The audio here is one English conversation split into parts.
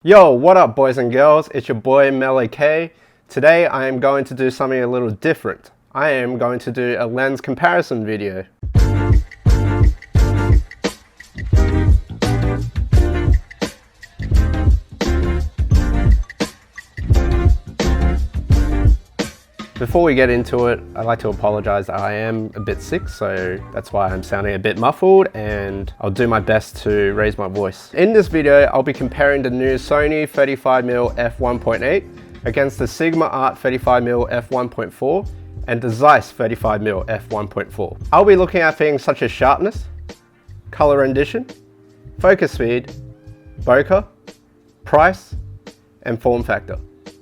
Yo, what up boys and girls? It's your boy Melee K. Today I am going to do something a little different. I am going to do a lens comparison video. Before we get into it, I'd like to apologize that I am a bit sick, so that's why I'm sounding a bit muffled, and I'll do my best to raise my voice. In this video, I'll be comparing the new Sony 35mm f1.8 against the Sigma Art 35mm f1.4 and the Zeiss 35mm f1.4. I'll be looking at things such as sharpness, color rendition, focus speed, bokeh, price, and form factor.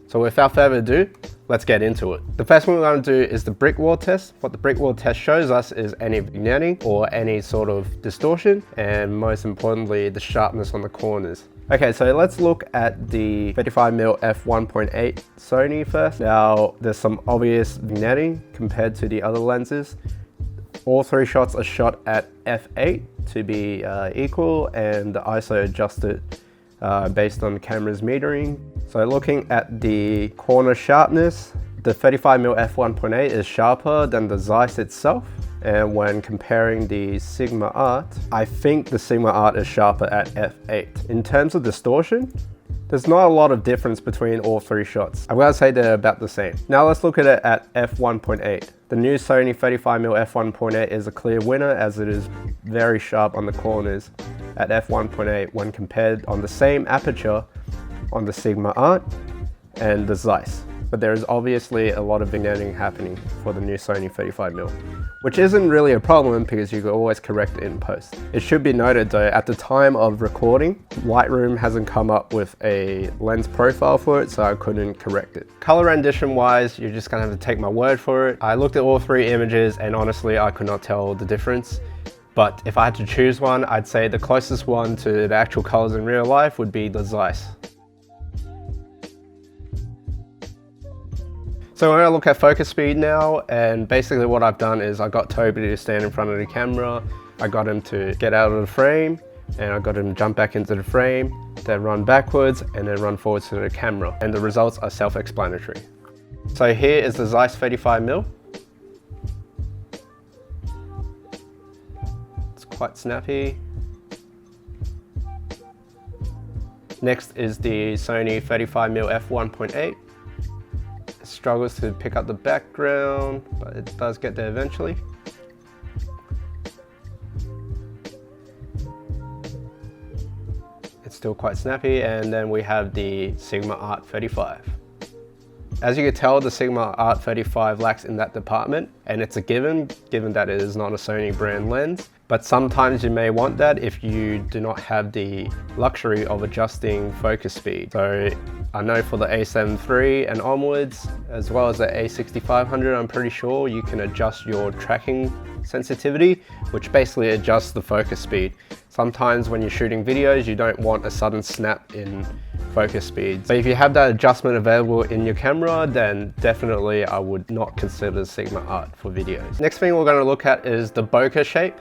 So without further ado, let's get into it. The first thing we're going to do is the brick wall test. What the brick wall test shows us is any vignetting or any sort of distortion, and most importantly, the sharpness on the corners. Okay, so let's look at the 35mm f1.8 Sony first. Now, there's some obvious vignetting compared to the other lenses. All three shots are shot at f8 to be equal, and the ISO adjusted based on the camera's metering. So looking at the corner sharpness, the 35mm f1.8 is sharper than the Zeiss itself. And when comparing the Sigma Art, I think the Sigma Art is sharper at f8. In terms of distortion, there's not a lot of difference between all three shots. I'm gonna say they're about the same. Now let's look at it at f1.8. The new Sony 35mm f1.8 is a clear winner, as it is very sharp on the corners at f1.8 when compared on the same aperture on the Sigma Art and the Zeiss. But there is obviously a lot of vignetting happening for the new Sony 35mm, which isn't really a problem because you can always correct it in post. It should be noted though, at the time of recording, Lightroom hasn't come up with a lens profile for it, so I couldn't correct it. Color rendition wise, you're just gonna have to take my word for it. I looked at all three images and honestly, I could not tell the difference. But if I had to choose one, I'd say the closest one to the actual colors in real life would be the Zeiss. So we're gonna look at focus speed now, and basically what I've done is I got Toby to stand in front of the camera, I got him to get out of the frame, and I got him to jump back into the frame, then run backwards, and then run forwards to the camera. And the results are self-explanatory. So here is the Zeiss 35mm. It's quite snappy. Next is the Sony 35mm f1.8. Struggles to pick up the background, but it does get there eventually. It's still quite snappy. And then we have the Sigma Art 35. As you can tell, the Sigma Art 35 lacks in that department, and it's a given that it is not a Sony brand lens. But sometimes you may want that if you do not have the luxury of adjusting focus speed. So I know for the A7 III and onwards, as well as the A6500, I'm pretty sure you can adjust your tracking sensitivity, which basically adjusts the focus speed. Sometimes when you're shooting videos, you don't want a sudden snap in focus speed. So if you have that adjustment available in your camera, then definitely I would not consider Sigma Art for videos. Next thing we're going to look at is the bokeh shape.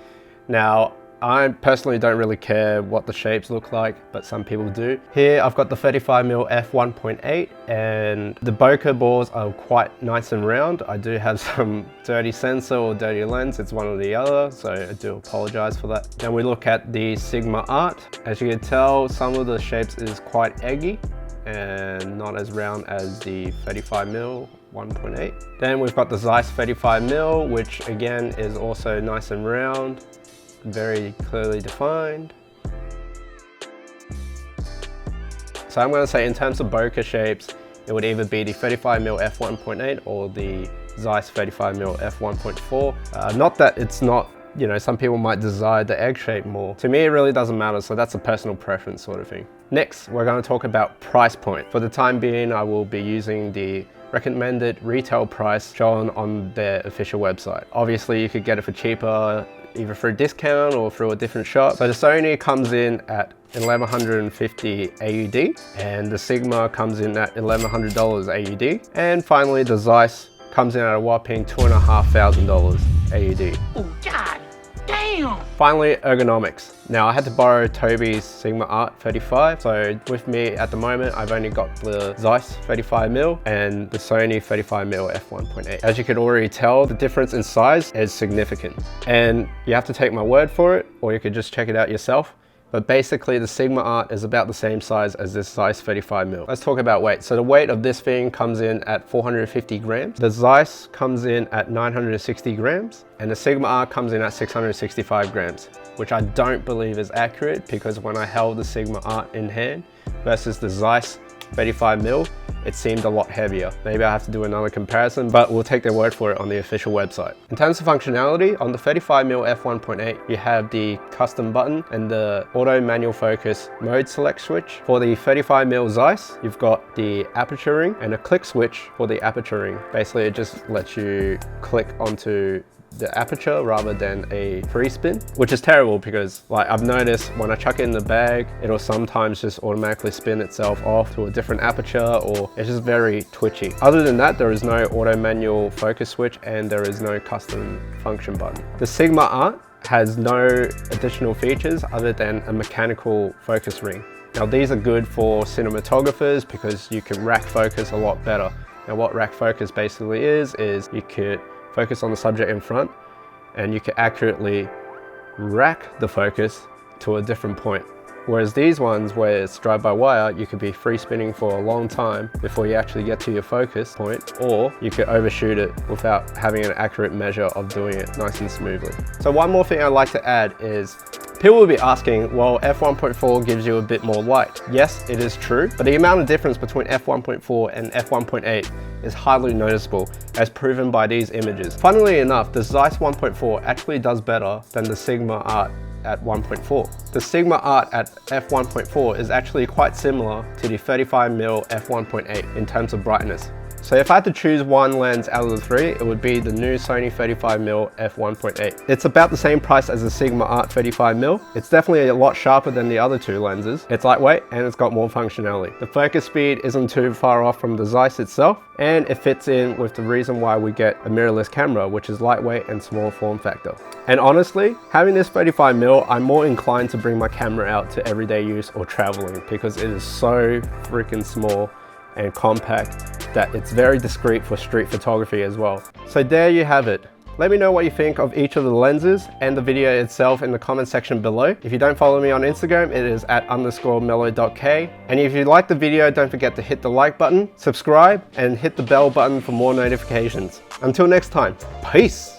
Now, I personally don't really care what the shapes look like, but some people do. Here I've got the 35mm f1.8, and the bokeh balls are quite nice and round. I do have some dirty sensor or dirty lens, it's one or the other, so I do apologize for that. Then we look at the Sigma Art. As you can tell, some of the shapes is quite eggy and not as round as the 35mm 1.8. Then we've got the Zeiss 35mm, which again is also nice and round, very clearly defined. So I'm going to say in terms of bokeh shapes, it would either be the 35mm f1.8 or the Zeiss 35mm f1.4. Not that it's not, you know, some people might desire the egg shape more. To me, it really doesn't matter, so that's a personal preference sort of thing. Next, we're going to talk about price point. For the time being, I will be using the recommended retail price shown on their official website. Obviously, you could get it for cheaper, either through discount or through a different shop. So the Sony comes in at 1150 AUD, and the Sigma comes in at $1,100 AUD. And finally, the Zeiss comes in at a whopping $2,500 AUD. Oh, God damn! Damn! Finally, ergonomics. Now I had to borrow Toby's Sigma Art 35. So with me at the moment, I've only got the Zeiss 35mm and the Sony 35mm f1.8. As you can already tell, the difference in size is significant. And you have to take my word for it, or you could just check it out yourself. But basically the Sigma Art is about the same size as this Zeiss 35mm. Let's talk about weight. So the weight of this thing comes in at 450 grams. The Zeiss comes in at 960 grams. And the Sigma Art comes in at 665 grams, which I don't believe is accurate because when I held the Sigma Art in hand versus the Zeiss 35mm, it seemed a lot heavier. Maybe I have to do another comparison, but we'll take their word for it on the official website. In terms of functionality, on the 35mm f1.8, you have the custom button and the auto manual focus mode select switch. For the 35mm Zeiss, you've got the aperture ring and a click switch for the aperture ring. Basically, it just lets you click onto the aperture rather than a free spin, which is terrible because like I've noticed when I chuck it in the bag, it'll sometimes just automatically spin itself off to a different aperture, or it's just very twitchy. Other than that, there is no auto manual focus switch and there is no custom function button. The Sigma Art has no additional features other than a mechanical focus ring. Now these are good for cinematographers because you can rack focus a lot better. Now what rack focus basically is you could focus on the subject in front and you can accurately rack the focus to a different point. Whereas these ones where it's drive-by-wire, you could be free spinning for a long time before you actually get to your focus point, or you could overshoot it without having an accurate measure of doing it nice and smoothly. So one more thing I'd like to add is, people will be asking, well, f1.4 gives you a bit more light. Yes, it is true, but the amount of difference between f1.4 and f1.8 is hardly noticeable, as proven by these images. Funnily enough, the Zeiss 1.4 actually does better than the Sigma Art at 1.4. The Sigma Art at f1.4 is actually quite similar to the 35mm f1.8 in terms of brightness. So if I had to choose one lens out of the three, it would be the new Sony 35mm f1.8. It's about the same price as the Sigma Art 35mm. It's definitely a lot sharper than the other two lenses. It's lightweight and it's got more functionality. The focus speed isn't too far off from the Zeiss itself, and it fits in with the reason why we get a mirrorless camera, which is lightweight and small form factor. And honestly, having this 35mm, I'm more inclined to bring my camera out to everyday use or traveling because it is so freaking small and compact that it's very discreet for street photography as well. So there you have it. Let me know what you think of each of the lenses and the video itself in the comment section below. If you don't follow me on Instagram, it is @_mellow.k. And if you like the video, don't forget to hit the like button, subscribe, and hit the bell button for more notifications. Until next time, peace.